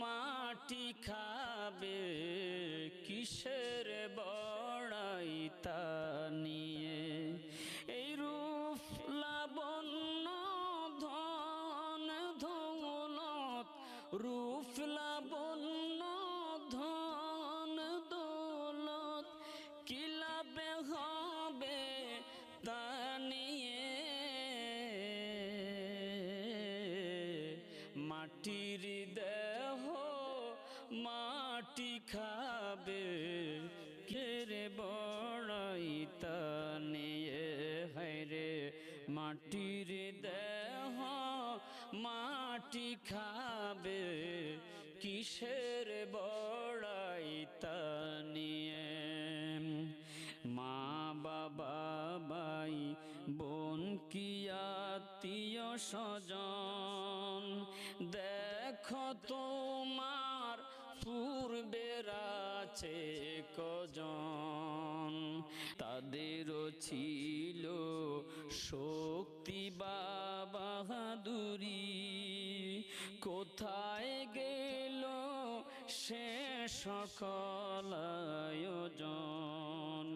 মাটি খাবে কিসের বড়াই তা নিয়ে। এই রূপ লাবণ্য ধন দৌলত, রূপ লাবণ্য ধন দৌলত কি লাভে হবে তা নিয়ে। মাটির দেহ মাটি খাবে কেরে বড়াই তা নিয়ে। হায়রে মাটির দেহ মাটি খাবে কিসের বড়াই তা নিয়ে। মা বাবা ভাই বোন কি আত্মীয় স্বজন, দেখো তোমার পূর্বের আছে কজন। তাদেরও ছিল শক্তি বা বাহাদুরি, কোথায় গেল সে সকল আয়োজন।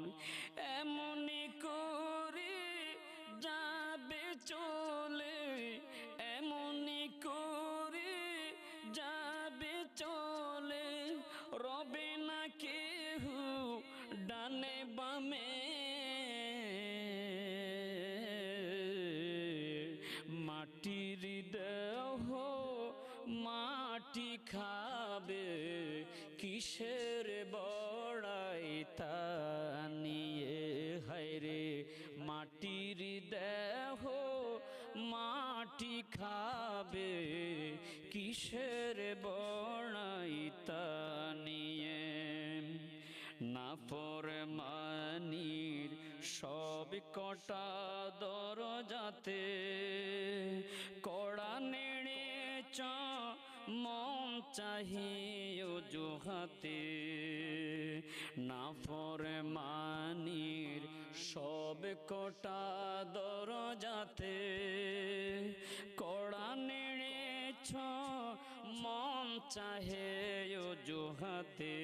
এমনি করে যাবে চলে, এমনি করে যাবে চলে, রবে না কেহ ডানে বামে। মাটির দেহ মাটি খাবে কিসের বড়াই তা নিয়ে। হায়রে মাটির দেহ মাটি খাবে কিসের বড়াই তা নিয়ে। না ফরমানির সব কটা দরজাতে কড়া নেড়ে মন চাহিয়ে অজুহাতে। না ফরমানির সব কটা দরজাতে কড়া নেড়েছ মন চাহে অজুহাতে।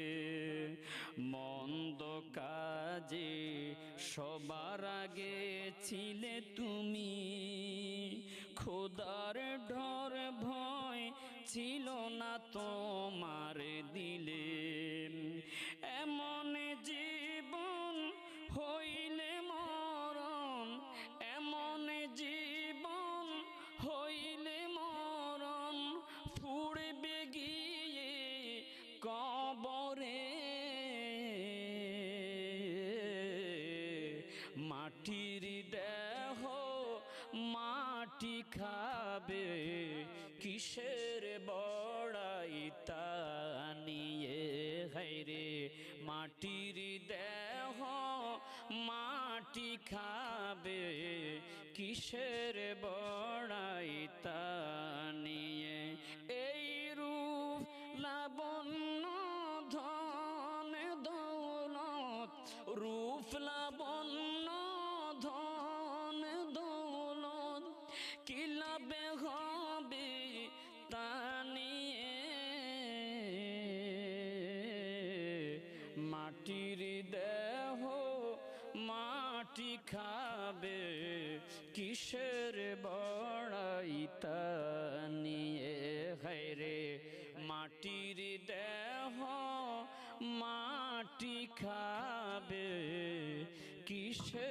মন্দ কাজে সবার আগে ছিলে তুমি, খোদার ডর ভয় ছিল না তোমার দিলে। এমন জীবন হইলে মরণ, এমন জীবন হইলে মরণ, ফুড়বে গিয়ে কবরে। মাটির দেহ মাটি খাবে কিসের বড়াই তা নিয়ে। হায়রে মাটির দেহ মাটি খাবে কিসের বড়াই তা নিয়ে। এই রূপ লাবণ্য ধন দৌলত, রূপ লাবণ্য ধন দৌলত কি লাভে হবে তা নিয়ে। মাটির দেহ মাটি খাবে কিসের বড়াই তা নিয়ে। হায়রে মাটির দেহ মাটি খাবে কিসের